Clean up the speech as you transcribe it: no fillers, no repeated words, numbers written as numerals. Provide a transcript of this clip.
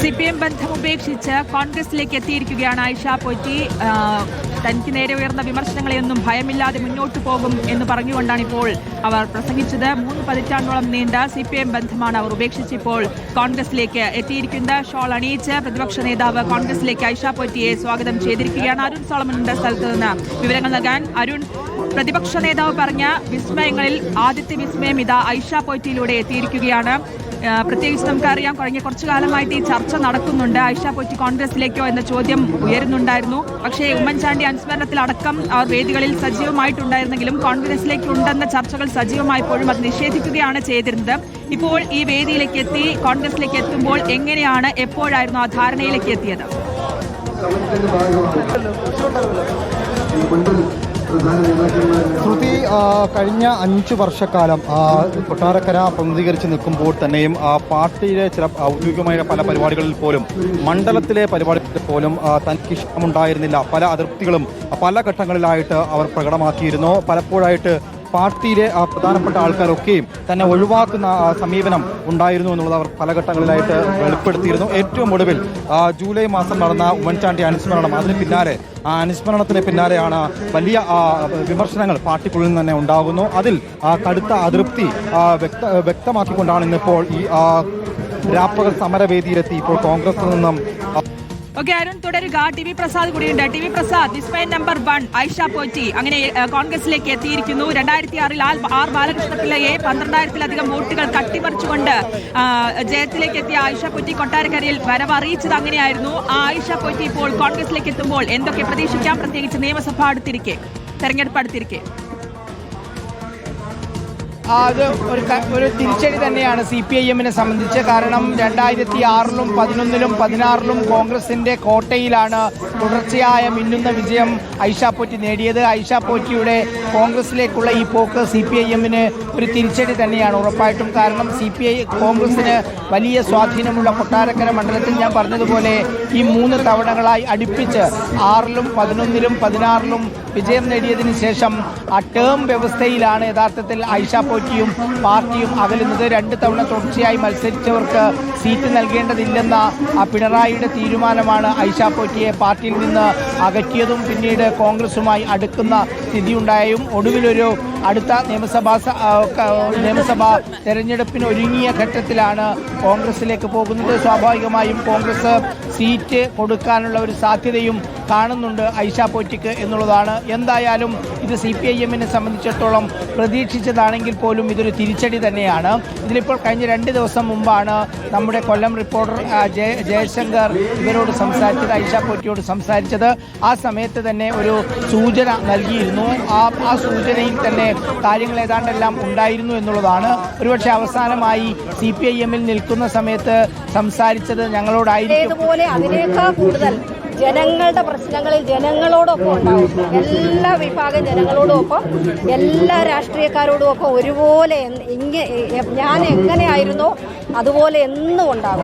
CPM ബന്ധം ഉപേക്ഷിച്ച് കോൺഗ്രസിലേക്ക് എത്തിയിരിക്കുകയാണ് ഐഷ പോറ്റി. തനിക്ക് നേരെ ഉയർന്ന വിമർശനങ്ങളെയൊന്നും ഭയമില്ലാതെ മുന്നോട്ടു പോകും എന്ന് പറഞ്ഞുകൊണ്ടാണ് ഇപ്പോൾ അവർ പ്രസംഗിച്ചത്. 3 പതിറ്റാണ്ടോളം നീണ്ട CPM ബന്ധമാണ് അവർ ഉപേക്ഷിച്ച് ഇപ്പോൾ കോൺഗ്രസിലേക്ക് എത്തിയിരിക്കുന്നത്. ഷോൾ അണിയിച്ച് പ്രതിപക്ഷ നേതാവ് കോൺഗ്രസിലേക്ക് ഐഷ പോറ്റിയെ സ്വാഗതം ചെയ്തിരിക്കുകയാണ്. അരുൺ സോളമനുണ്ട് സ്ഥലത്ത് നിന്ന് വിവരങ്ങൾ നൽകാൻ. അരുൺ, പ്രതിപക്ഷ നേതാവ് പറഞ്ഞ വിസ്മയങ്ങളിൽ ആദ്യത്തെ വിസ്മയം ഇതാ ഐഷ പോറ്റിയിലൂടെ എത്തിയിരിക്കുകയാണ്. പ്രത്യേകിച്ച് നമുക്കറിയാം, കഴിഞ്ഞ കുറച്ചു കാലമായിട്ട് ഈ ചർച്ച നടക്കുന്നുണ്ട്. ഐഷ പോറ്റി കോൺഗ്രസിലേക്കോ എന്ന ചോദ്യം ഉയരുന്നുണ്ടായിരുന്നു. പക്ഷേ ഉമ്മൻചാണ്ടി അനുസ്മരണത്തിലടക്കം അവർ വേദികളിൽ സജീവമായിട്ടുണ്ടായിരുന്നെങ്കിലും കോൺഗ്രസിലേക്ക് ഉണ്ടെന്ന ചർച്ചകൾ സജീവമായപ്പോഴും അത് നിഷേധിക്കുകയാണ് ചെയ്തിരുന്നത്. ഇപ്പോൾ ഈ വേദിയിലേക്ക് എത്തി, കോൺഗ്രസിലേക്ക് എത്തുമ്പോൾ എങ്ങനെയാണ്, എപ്പോഴായിരുന്നു ആ ധാരണയിലേക്ക് എത്തിയത്? ശ്രുതി, കഴിഞ്ഞ 5 വർഷക്കാലം കൊട്ടാരക്കര പ്രതിനിധീകരിച്ച് നിൽക്കുമ്പോൾ തന്നെയും പാർട്ടിയിലെ ചില ഔദ്യോഗികമായ പല പരിപാടികളിൽ പോലും, മണ്ഡലത്തിലെ പരിപാടികളിൽ പോലും തനിക്ക് ഇഷ്ടമുണ്ടായിരുന്നില്ല. പല അതൃപ്തികളും പല ഘട്ടങ്ങളിലായിട്ട് അവർ പ്രകടമാക്കിയിരുന്നു. പലപ്പോഴായിട്ട് പാർട്ടിയിലെ പ്രധാനപ്പെട്ട ആൾക്കാരൊക്കെയും തന്നെ ഒഴിവാക്കുന്ന സമീപനം ഉണ്ടായിരുന്നു എന്നുള്ളത് അവർ പല ഘട്ടങ്ങളിലായിട്ട് വെളിപ്പെടുത്തിയിരുന്നു. ഏറ്റവും ഒടുവിൽ ജൂലൈ മാസം നടന്ന ഉമ്മൻചാണ്ടി അനുസ്മരണം, അതിന് പിന്നാലെ ആ അനുസ്മരണത്തിന് പിന്നാലെയാണ് വലിയ വിമർശനങ്ങൾ പാർട്ടിക്കുള്ളിൽ നിന്ന് തന്നെ ഉണ്ടാകുന്നു. അതിൽ കടുത്ത അതൃപ്തി വ്യക്തമാക്കിക്കൊണ്ടാണ് ഇന്നിപ്പോൾ ഈ രാപ്പകൽ സമരവേദിയിലെത്തി ഇപ്പോൾ കോൺഗ്രസിൽ നിന്നും. ഓക്കെ അരുൺ, തുടരുക. ടി വി പ്രസാദ് കൂടിയുണ്ട്. ടി വി പ്രസാദ്, വിസ്മയം നമ്പർ 1 ഐഷ പോറ്റി അങ്ങനെ കോൺഗ്രസിലേക്ക് എത്തിയിരിക്കുന്നു. 2006-ൽ ആർ ബാലകൃഷ്ണപിള്ളയെ 12,000-ലധികം വോട്ടുകൾ കട്ടിമറിച്ചുകൊണ്ട് ജയത്തിലേക്ക് എത്തിയ ഐഷ പോറ്റി കൊട്ടാരക്കരയിൽ വരവ് അറിയിച്ചത് അങ്ങനെയായിരുന്നു. ആ ഐഷ പോറ്റി ഇപ്പോൾ കോൺഗ്രസിലേക്ക് എത്തുമ്പോൾ എന്തൊക്കെ പ്രതീക്ഷിക്കാം, പ്രത്യേകിച്ച് നിയമസഭ അടുത്തിരിക്കെ, തെരഞ്ഞെടുപ്പ് അടുത്തിരിക്കെ? അത് ഒരു തിരിച്ചടി തന്നെയാണ് CPIM-നെ സംബന്ധിച്ച്. കാരണം 2006-ലും 2011-ലും 2016-ലും കോൺഗ്രസിന്റെ കോട്ടയിലാണ് തുടർച്ചയായ മിന്നുന്ന വിജയം ഐഷ പോറ്റി നേടിയത്. ഐഷ പോറ്റിയുടെ കോൺഗ്രസിലേക്കുള്ള ഈ പോക്ക് CPIM-ന് ഒരു തിരിച്ചടി തന്നെയാണ് ഉറപ്പായിട്ടും. കാരണം കോൺഗ്രസിന് വലിയ സ്വാധീനമുള്ള കൊട്ടാരക്കര മണ്ഡലത്തിൽ ഞാൻ പറഞ്ഞതുപോലെ ഈ 3 തവണകളായി അടുപ്പിച്ച് 6-ലും 11-ലും 16-ലും വിജയം നേടിയതിന് ശേഷം ആ ടേം വ്യവസ്ഥയിലാണ് യഥാർത്ഥത്തിൽ ഐഷ പോറ്റിയും പാർട്ടിയും അകലുന്നത്. 2 തവണ തുടർച്ചയായി മത്സരിച്ചവർക്ക് സീറ്റ് നൽകേണ്ടതില്ലെന്ന പിണറായിയുടെ തീരുമാനമാണ് ഐഷ പോറ്റിയെ പാർട്ടിയിൽ നിന്ന് അകറ്റിയതും പിന്നീട് കോൺഗ്രസുമായി അടുക്കുന്ന സ്ഥിതിയുണ്ടായും ഒടുവിലൊരു അടുത്ത നിയമസഭാ തെരഞ്ഞെടുപ്പിന് ഒരുങ്ങിയ ഘട്ടത്തിലാണ് കോൺഗ്രസിലേക്ക് പോകുന്നത്. സ്വാഭാവികമായും കോൺഗ്രസ് സീറ്റ് കൊടുക്കാനുള്ള ഒരു സാധ്യതയും കാണുന്നുണ്ട് ഐഷ പോറ്റിക്ക് എന്നുള്ളതാണ്. എന്തായാലും ഇത് CPIM-നെ സംബന്ധിച്ചിടത്തോളം പ്രതീക്ഷിച്ചതാണെങ്കിൽ പോലും ഇതൊരു തിരിച്ചടി തന്നെയാണ്. ഇതിലിപ്പോൾ കഴിഞ്ഞ 2 ദിവസം മുമ്പാണ് നമ്മുടെ കൊല്ലം റിപ്പോർട്ടർ ജയശങ്കർ ഇവരോട് സംസാരിച്ചത്, ഐഷ പോറ്റിയോട് സംസാരിച്ചത്. ആ സമയത്ത് തന്നെ ഒരു സൂചന നൽകിയിരുന്നു. ആ സൂചനയിൽ തന്നെ കാര്യങ്ങൾ ഏതാണ്ടെല്ലാം ഉണ്ടായിരുന്നു എന്നുള്ളതാണ്. ഒരുപക്ഷെ അവസാനമായി CPIM-ൽ നിൽക്കുന്ന സമയത്ത് സംസാരിച്ചത് ഞങ്ങളോടായിരിക്കും. അതിനേക്കാൾ കൂടുതൽ ജനങ്ങളുടെ പ്രശ്നങ്ങളിൽ ജനങ്ങളോടൊപ്പം ഉണ്ടാവും. എല്ലാ വിഭാഗം ജനങ്ങളോടൊപ്പം, എല്ലാ രാഷ്ട്രീയക്കാരോടും ഒപ്പം ഒരുപോലെ ഞാൻ എങ്ങനെയായിരുന്നോ അതുപോലെ എന്നും ഉണ്ടാകും.